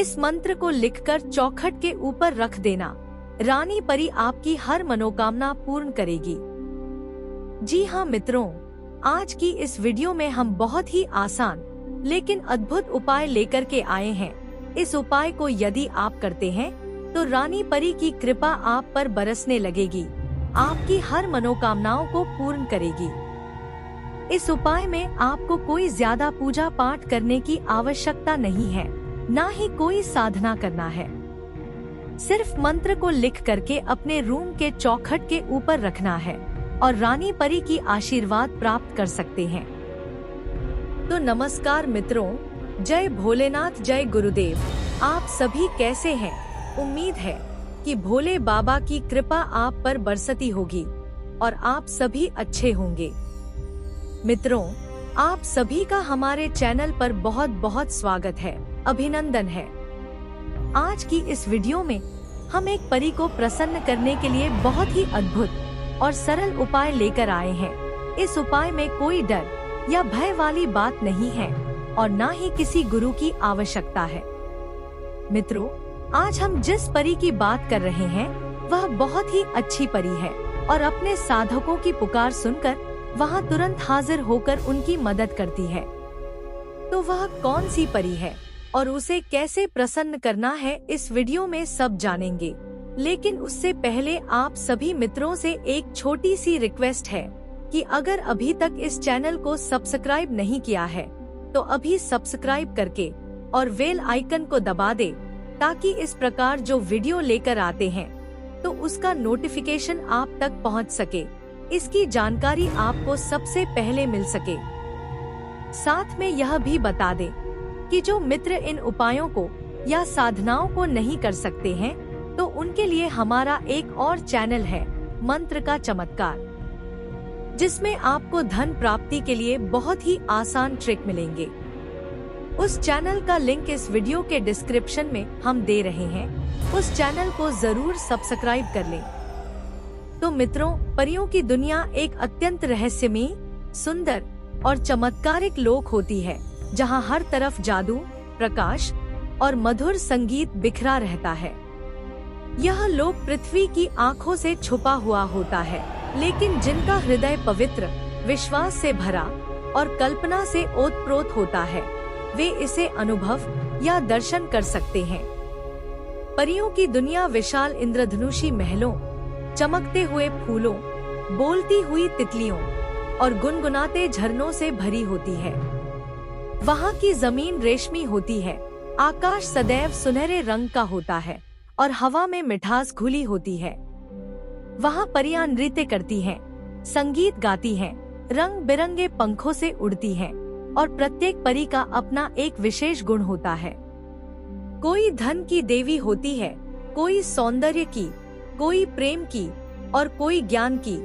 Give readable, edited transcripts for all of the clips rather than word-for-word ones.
इस मंत्र को लिखकर चौखट के ऊपर रख देना। रानी परी आपकी हर मनोकामना पूर्ण करेगी। जी हाँ मित्रों, आज की इस वीडियो में हम बहुत ही आसान लेकिन अद्भुत उपाय लेकर के आए हैं। इस उपाय को यदि आप करते हैं तो रानी परी की कृपा आप पर बरसने लगेगी, आपकी हर मनोकामनाओं को पूर्ण करेगी। इस उपाय में आपको कोई ज्यादा पूजा पाठ करने की आवश्यकता नहीं है, ना ही कोई साधना करना है। सिर्फ मंत्र को लिख करके अपने रूम के चौखट के ऊपर रखना है और रानी परी की आशीर्वाद प्राप्त कर सकते हैं। तो नमस्कार मित्रों, जय भोलेनाथ, जय गुरुदेव। आप सभी कैसे हैं? उम्मीद है कि भोले बाबा की कृपा आप पर बरसती होगी और आप सभी अच्छे होंगे। मित्रों, आप सभी का हमारे चैनल पर बहुत बहुत स्वागत है, अभिनंदन है। आज की इस वीडियो में हम एक परी को प्रसन्न करने के लिए बहुत ही अद्भुत और सरल उपाय लेकर आए हैं। इस उपाय में कोई डर या भय वाली बात नहीं है और ना ही किसी गुरु की आवश्यकता है। मित्रों, आज हम जिस परी की बात कर रहे हैं वह बहुत ही अच्छी परी है और अपने साधकों की पुकार सुनकर वहां तुरंत हाजिर होकर उनकी मदद करती है। तो वह कौन सी परी है और उसे कैसे प्रसन्न करना है, इस वीडियो में सब जानेंगे। लेकिन उससे पहले आप सभी मित्रों से एक छोटी सी रिक्वेस्ट है कि अगर अभी तक इस चैनल को सब्सक्राइब नहीं किया है तो अभी सब्सक्राइब करके और बेल आइकन को दबा दे, ताकि इस प्रकार जो वीडियो लेकर आते हैं तो उसका नोटिफिकेशन आप तक पहुंच सके, इसकी जानकारी आपको सबसे पहले मिल सके। साथ में यह भी बता दे कि जो मित्र इन उपायों को या साधनाओं को नहीं कर सकते हैं तो उनके लिए हमारा एक और चैनल है, मंत्र का चमत्कार, जिसमें आपको धन प्राप्ति के लिए बहुत ही आसान ट्रिक मिलेंगे। उस चैनल का लिंक इस वीडियो के डिस्क्रिप्शन में हम दे रहे हैं, उस चैनल को जरूर सब्सक्राइब कर लें। तो मित्रों, परियों की दुनिया एक अत्यंत रहस्यमयी, सुंदर और चमत्कारिक लोक होती है, जहां हर तरफ जादू, प्रकाश और मधुर संगीत बिखरा रहता है। यह लोक पृथ्वी की आंखों से छुपा हुआ होता है, लेकिन जिनका हृदय पवित्र, विश्वास से भरा और कल्पना से ओतप्रोत होता है, वे इसे अनुभव या दर्शन कर सकते हैं। परियों की दुनिया विशाल इंद्रधनुषी महलों, चमकते हुए फूलों, बोलती हुई तितलियों और गुनगुनाते झरनों से भरी होती है। वहाँ की जमीन रेशमी होती है, आकाश सदैव सुनहरे रंग का होता है और हवा में मिठास घुली होती है। वहाँ परियां नृत्य करती हैं, संगीत गाती हैं, रंग बिरंगे पंखों से उड़ती हैं और प्रत्येक परी का अपना एक विशेष गुण होता है। कोई धन की देवी होती है, कोई सौंदर्य की, कोई प्रेम की और कोई ज्ञान की।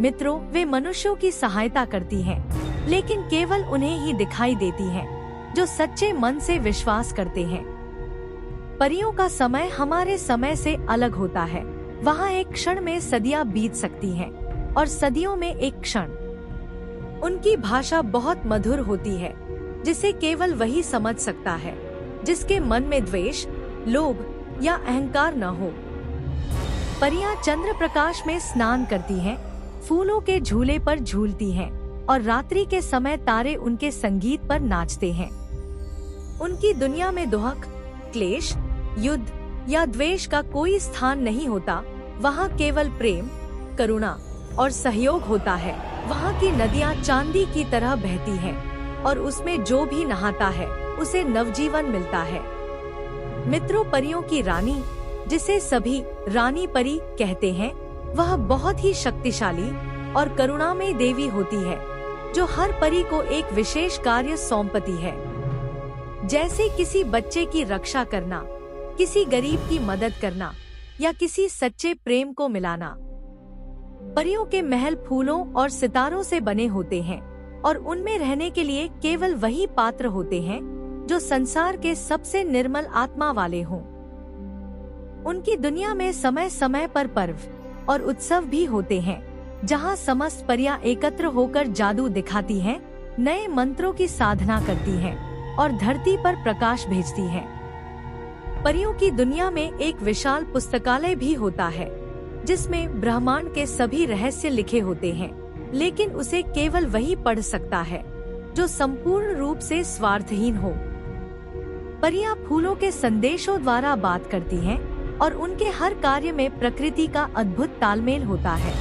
मित्रों, वे मनुष्यों की सहायता करती हैं, लेकिन केवल उन्हें ही दिखाई देती हैं जो सच्चे मन से विश्वास करते हैं। परियों का समय हमारे समय से अलग होता है। वहाँ एक क्षण में सदियां बीत सकती हैं और सदियों में एक क्षण। उनकी भाषा बहुत मधुर होती है, जिसे केवल वही समझ सकता है जिसके मन में द्वेष, लोभ या अहंकार न हो। परियां चंद्र प्रकाश में स्नान करती हैं, फूलों के झूले पर झूलती हैं और रात्रि के समय तारे उनके संगीत पर नाचते हैं। उनकी दुनिया में दुख, क्लेश, युद्ध या द्वेष का कोई स्थान नहीं होता। वहाँ केवल प्रेम, करुणा और सहयोग होता है। वहाँ की नदियाँ चांदी की तरह बहती हैं और उसमें जो भी नहाता है उसे नवजीवन मिलता है। मित्रों, परियों की रानी, जिसे सभी रानी परी कहते हैं, वह बहुत ही शक्तिशाली और करुणामयी देवी होती है, जो हर परी को एक विशेष कार्य सौंपती है, जैसे किसी बच्चे की रक्षा करना, किसी गरीब की मदद करना या किसी सच्चे प्रेम को मिलाना। परियों के महल फूलों और सितारों से बने होते हैं और उनमें रहने के लिए केवल वही पात्र होते हैं जो संसार के सबसे निर्मल आत्मा वाले हों। उनकी दुनिया में समय समय पर पर्व और उत्सव भी होते हैं, जहां समस्त परियां एकत्र होकर जादू दिखाती हैं, नए मंत्रों की साधना करती हैं और धरती पर प्रकाश भेजती हैं। परियों की दुनिया में एक विशाल पुस्तकालय भी होता है, जिसमें ब्रह्मांड के सभी रहस्य लिखे होते हैं, लेकिन उसे केवल वही पढ़ सकता है जो संपूर्ण रूप से स्वार्थहीन हो। परियां फूलों के संदेशों द्वारा बात करती हैं और उनके हर कार्य में प्रकृति का अद्भुत तालमेल होता है।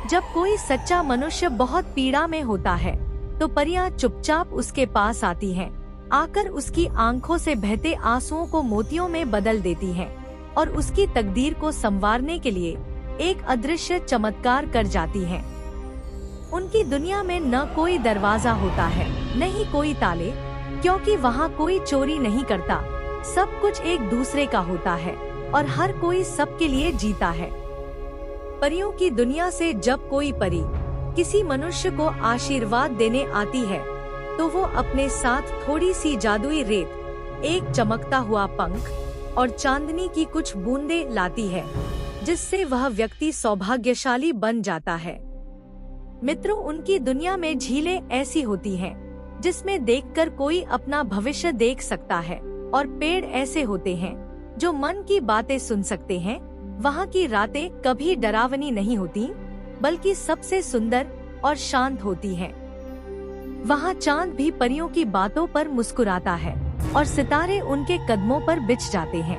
जब कोई सच्चा मनुष्य बहुत पीड़ा में होता है तो परियां चुपचाप उसके पास आती हैं, आकर उसकी आंखों से बहते आंसुओं को मोतियों में बदल देती हैं और उसकी तकदीर को संवारने के लिए एक अदृश्य चमत्कार कर जाती हैं। उनकी दुनिया में न कोई दरवाजा होता है, न ही कोई ताले, क्योंकि वहाँ कोई चोरी नहीं करता। सब कुछ एक दूसरे का होता है और हर कोई सबके लिए जीता है। परियों की दुनिया से जब कोई परी किसी मनुष्य को आशीर्वाद देने आती है तो वो अपने साथ थोड़ी सी जादुई रेत, एक चमकता हुआ पंख और चांदनी की कुछ बूंदें लाती है, जिससे वह व्यक्ति सौभाग्यशाली बन जाता है। मित्रों, उनकी दुनिया में झीलें ऐसी होती हैं जिसमें देखकर कोई अपना भविष्य देख सकता है, और पेड़ ऐसे होते हैं जो मन की बातें सुन सकते हैं। वहाँ की रातें कभी डरावनी नहीं होती, बल्कि सबसे सुंदर और शांत होती हैं। वहाँ चांद भी परियों की बातों पर मुस्कुराता है और सितारे उनके कदमों पर बिछ जाते हैं।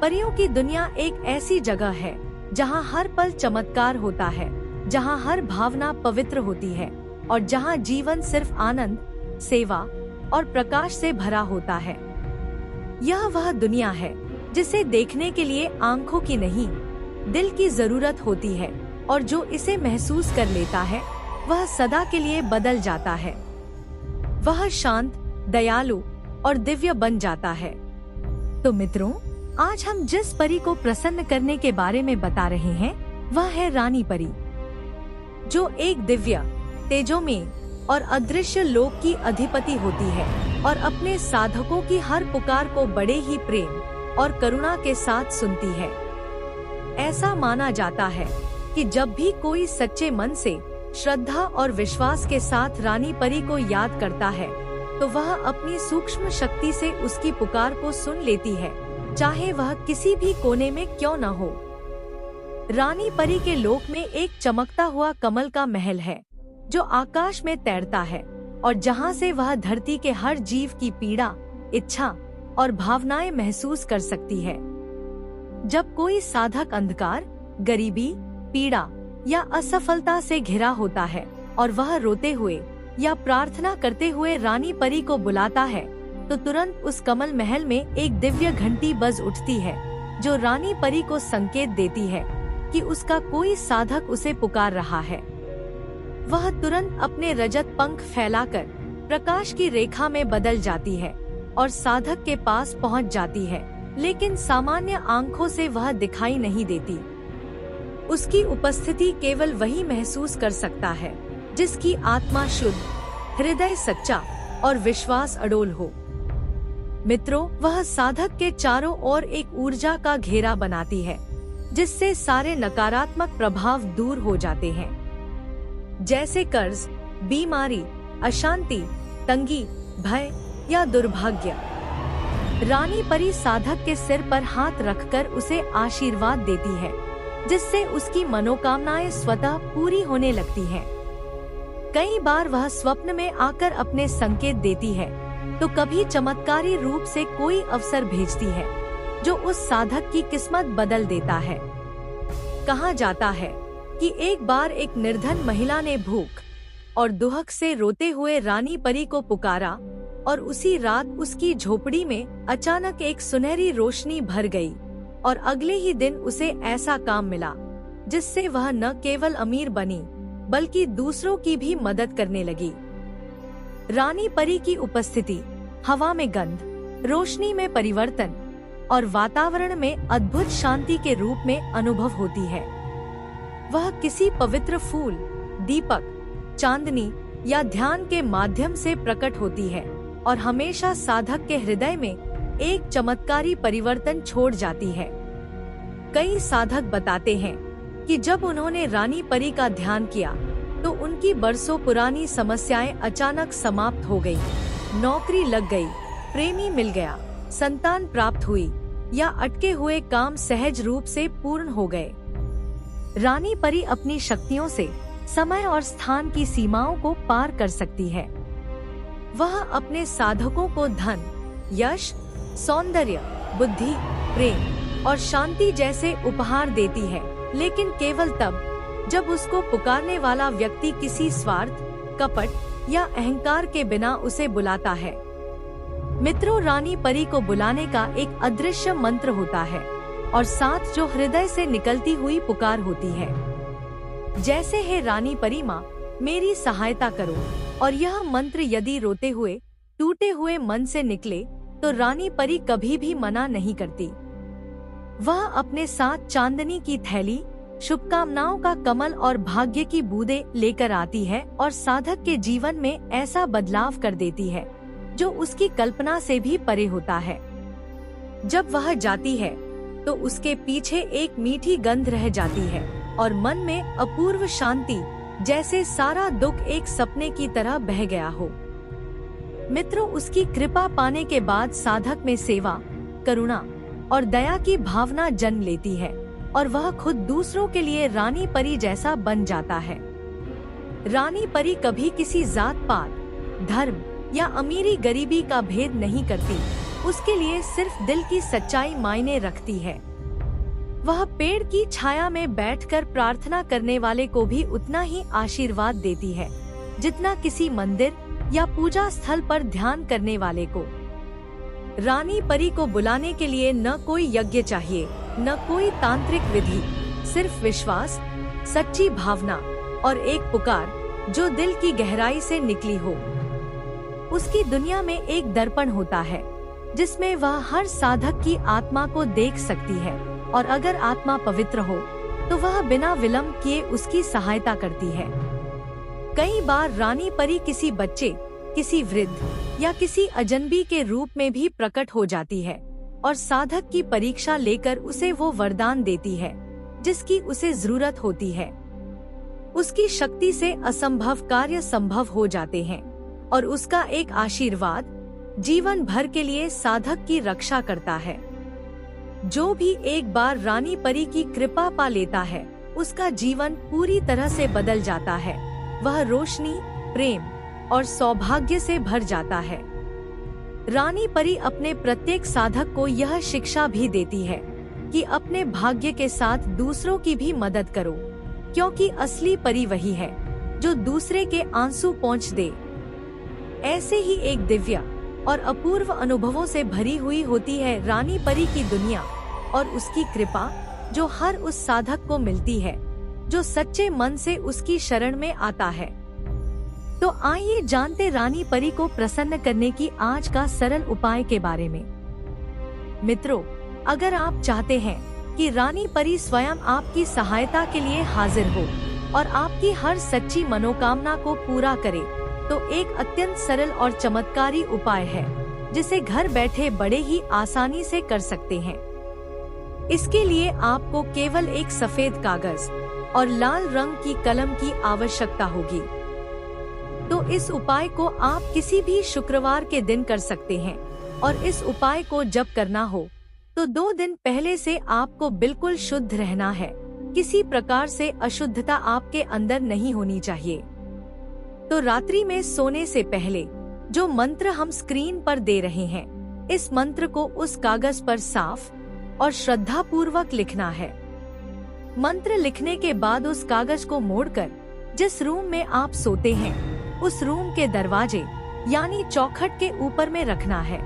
परियों की दुनिया एक ऐसी जगह है जहाँ हर पल चमत्कार होता है, जहाँ हर भावना पवित्र होती है और जहाँ जीवन सिर्फ आनंद, सेवा और प्रकाश से भरा होता है। यह वह दुनिया है जिसे देखने के लिए आंखों की नहीं, दिल की जरूरत होती है, और जो इसे महसूस कर लेता है वह सदा के लिए बदल जाता है। वह शांत, दयालु और दिव्य बन जाता है। तो मित्रों, आज हम जिस परी को प्रसन्न करने के बारे में बता रहे हैं वह है रानी परी, जो एक दिव्य, तेजोमय और अदृश्य लोक की अधिपति होती है और अपने साधकों की हर पुकार को बड़े ही प्रेम और करुणा के साथ सुनती है। ऐसा माना जाता है कि जब भी कोई सच्चे मन से, श्रद्धा और विश्वास के साथ रानी परी को याद करता है तो वह अपनी सूक्ष्म शक्ति से उसकी पुकार को सुन लेती है, चाहे वह किसी भी कोने में क्यों न हो। रानी परी के लोक में एक चमकता हुआ कमल का महल है जो आकाश में तैरता है और जहाँ से वह धरती के हर जीव की पीड़ा, इच्छा और भावनाएं महसूस कर सकती है। जब कोई साधक अंधकार, गरीबी, पीड़ा या असफलता से घिरा होता है और वह रोते हुए या प्रार्थना करते हुए रानी परी को बुलाता है तो तुरंत उस कमल महल में एक दिव्य घंटी बज उठती है जो रानी परी को संकेत देती है कि उसका कोई साधक उसे पुकार रहा है। वह तुरंत अपने रजत पंख फैलाकर प्रकाश की रेखा में बदल जाती है और साधक के पास पहुंच जाती है, लेकिन सामान्य आंखों से वह दिखाई नहीं देती। उसकी उपस्थिति केवल वही महसूस कर सकता है जिसकी आत्मा शुद्ध, हृदय सच्चा और विश्वास अडोल हो। मित्रों, वह साधक के चारों ओर एक ऊर्जा का घेरा बनाती है जिससे सारे नकारात्मक प्रभाव दूर हो जाते हैं, जैसे कर्ज, बीमारी, अशांति, तंगी, भय या दुर्भाग्य। रानी परी साधक के सिर पर हाथ रखकर उसे आशीर्वाद देती है, जिससे उसकी मनोकामनाएं स्वतः पूरी होने लगती हैं। कई बार वह स्वप्न में आकर अपने संकेत देती है, तो कभी चमत्कारी रूप से कोई अवसर भेजती है जो उस साधक की किस्मत बदल देता है। कहा जाता है कि एक बार एक निर्धन महिला ने भूख और दुहक से रोते हुए रानी परी को पुकारा और उसी रात उसकी झोपड़ी में अचानक एक सुनहरी रोशनी भर गई और अगले ही दिन उसे ऐसा काम मिला जिससे वह न केवल अमीर बनी बल्कि दूसरों की भी मदद करने लगी। रानी परी की उपस्थिति हवा में गंध, रोशनी में परिवर्तन और वातावरण में अद्भुत शांति के रूप में अनुभव होती है। वह किसी पवित्र फूल, दीपक, चांदनी या ध्यान के माध्यम से प्रकट होती है और हमेशा साधक के हृदय में एक चमत्कारी परिवर्तन छोड़ जाती है। कई साधक बताते हैं कि जब उन्होंने रानी परी का ध्यान किया तो उनकी बरसों पुरानी समस्याएं अचानक समाप्त हो गई, नौकरी लग गई, प्रेमी मिल गया संतान प्राप्त हुई या अटके हुए काम सहज रूप से पूर्ण हो गए। रानी परी अपनी शक्तियों से समय और स्थान की सीमाओं को पार कर सकती है। वह अपने साधकों को धन, यश, सौंदर्य, बुद्धि, प्रेम और शांति जैसे उपहार देती है, लेकिन केवल तब जब उसको पुकारने वाला व्यक्ति किसी स्वार्थ, कपट या अहंकार के बिना उसे बुलाता है। मित्रों, रानी परी को बुलाने का एक अदृश्य मंत्र होता है और साथ जो हृदय से निकलती हुई पुकार होती है, जैसे है रानी परी माँ मेरी सहायता करो। और यह मंत्र यदि रोते हुए, टूटे हुए मन से निकले तो रानी परी कभी भी मना नहीं करती। वह अपने साथ चांदनी की थैली, शुभकामनाओं का कमल और भाग्य की बूंदें लेकर आती है और साधक के जीवन में ऐसा बदलाव कर देती है जो उसकी कल्पना से भी परे होता है। जब वह जाती है तो उसके पीछे एक मीठी गंध रह जाती है और मन में अपूर्व शांति, जैसे सारा दुख एक सपने की तरह बह गया हो। मित्रों, उसकी कृपा पाने के बाद साधक में सेवा, करुणा और दया की भावना जन्म लेती है और वह खुद दूसरों के लिए रानी परी जैसा बन जाता है। रानी परी कभी किसी जात पात, धर्म या अमीरी गरीबी का भेद नहीं करती। उसके लिए सिर्फ दिल की सच्चाई मायने रखती है। वह पेड़ की छाया में बैठकर प्रार्थना करने वाले को भी उतना ही आशीर्वाद देती है जितना किसी मंदिर या पूजा स्थल पर ध्यान करने वाले को। रानी परी को बुलाने के लिए न कोई यज्ञ चाहिए, न कोई तांत्रिक विधि, सिर्फ विश्वास, सच्ची भावना और एक पुकार जो दिल की गहराई से निकली हो। उसकी दुनिया में एक दर्पण होता है जिसमें वह हर साधक की आत्मा को देख सकती है और अगर आत्मा पवित्र हो तो वह बिना विलंब किए उसकी सहायता करती है। कई बार रानी परी किसी बच्चे, किसी वृद्ध या किसी अजनबी के रूप में भी प्रकट हो जाती है और साधक की परीक्षा लेकर उसे वो वरदान देती है जिसकी उसे जरूरत होती है। उसकी शक्ति से असंभव कार्य संभव हो जाते हैं और उसका एक आशीर्वाद जीवन भर के लिए साधक की रक्षा करता है। जो भी एक बार रानी परी की कृपा पा लेता है उसका जीवन पूरी तरह से बदल जाता है। वह रोशनी, प्रेम और सौभाग्य से भर जाता है। रानी परी अपने प्रत्येक साधक को यह शिक्षा भी देती है कि अपने भाग्य के साथ दूसरों की भी मदद करो, क्योंकि असली परी वही है जो दूसरे के आंसू पोंछ दे। ऐसे ही एक दिव्य और अपूर्व अनुभवों से भरी हुई होती है रानी परी की दुनिया और उसकी कृपा जो हर उस साधक को मिलती है जो सच्चे मन से उसकी शरण में आता है। तो आइए जानते रानी परी को प्रसन्न करने की आज का सरल उपाय के बारे में। मित्रों, अगर आप चाहते हैं कि रानी परी स्वयं आपकी सहायता के लिए हाजिर हो और आपकी हर सच्ची मनोकामना को पूरा करे, तो एक अत्यंत सरल और चमत्कारी उपाय है जिसे घर बैठे बड़े ही आसानी से कर सकते हैं। इसके लिए आपको केवल एक सफेद कागज और लाल रंग की कलम की आवश्यकता होगी। तो इस उपाय को आप किसी भी शुक्रवार के दिन कर सकते हैं और इस उपाय को जब करना हो तो 2 दिन पहले से आपको बिल्कुल शुद्ध रहना है। किसी प्रकार से अशुद्धता आपके अंदर नहीं होनी चाहिए। तो रात्रि में सोने से पहले जो मंत्र हम स्क्रीन पर दे रहे हैं, इस मंत्र को उस कागज पर साफ और श्रद्धा पूर्वक लिखना है। मंत्र लिखने के बाद उस कागज को मोड़कर जिस रूम में आप सोते हैं उस रूम के दरवाजे यानी चौखट के ऊपर में रखना है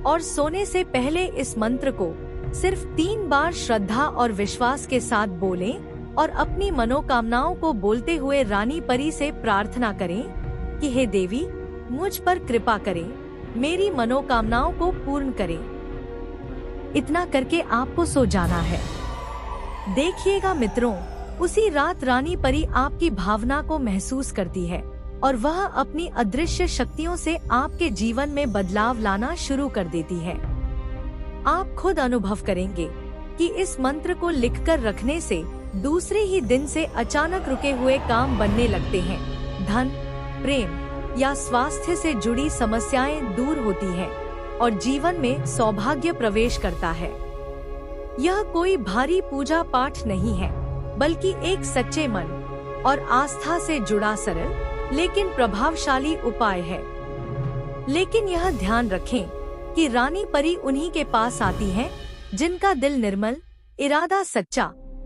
और सोने से पहले इस मंत्र को सिर्फ 3 बार श्रद्धा और विश्वास के साथ बोलें और अपनी मनोकामनाओं को बोलते हुए रानी परी से प्रार्थना करें कि हे देवी, मुझ पर कृपा करें, मेरी मनोकामनाओं को पूर्ण करें। इतना करके आपको सो जाना है। देखिएगा मित्रों, उसी रात रानी परी आपकी भावना को महसूस करती है और वह अपनी अदृश्य शक्तियों से आपके जीवन में बदलाव लाना शुरू कर देती है। आप खुद अनुभव करेंगे कि इस मंत्र को लिखकर रखने से दूसरे ही दिन से अचानक रुके हुए काम बनने लगते हैं। धन, प्रेम या स्वास्थ्य से जुड़ी समस्याएं दूर होती हैं और जीवन में सौभाग्य प्रवेश करता है। यह कोई भारी पूजा पाठ नहीं है, बल्कि एक सच्चे मन और आस्था से जुड़ा सरल लेकिन प्रभावशाली उपाय है। लेकिन यह ध्यान रखें कि रानी परी उन्हीं के पास आती है जिनका दिल निर्मल, इरादा सच्चा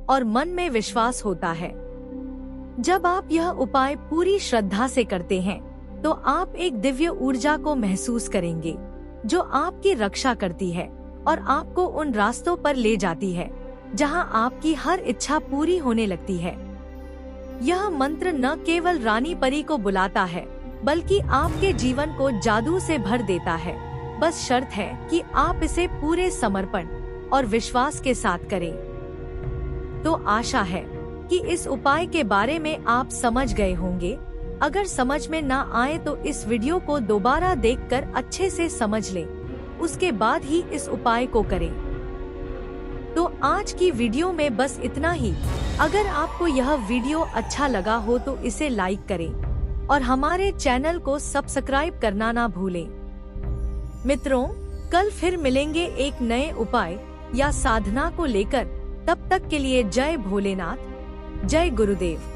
और मन में विश्वास होता है। जब आप यह उपाय पूरी श्रद्धा से करते हैं, तो आप एक दिव्य ऊर्जा को महसूस करेंगे जो आपकी रक्षा करती है और आपको उन रास्तों पर ले जाती है जहां आपकी हर इच्छा पूरी होने लगती है। यह मंत्र न केवल रानी परी को बुलाता है, बल्कि आपके जीवन को जादू से भर देता है। बस शर्त है कि आप इसे पूरे समर्पण और विश्वास के साथ करें। तो आशा है कि इस उपाय के बारे में आप समझ गए होंगे। अगर समझ में ना आए तो इस वीडियो को दोबारा देखकर अच्छे से समझ लें, उसके बाद ही इस उपाय को करें। तो आज की वीडियो में बस इतना ही। अगर आपको यह वीडियो अच्छा लगा हो तो इसे लाइक करें और हमारे चैनल को सब्सक्राइब करना ना भूलें। मित्रों, कल फिर मिलेंगे एक नए उपाय या साधना को लेकर। तब तक के लिए जय भोलेनाथ, जय गुरुदेव।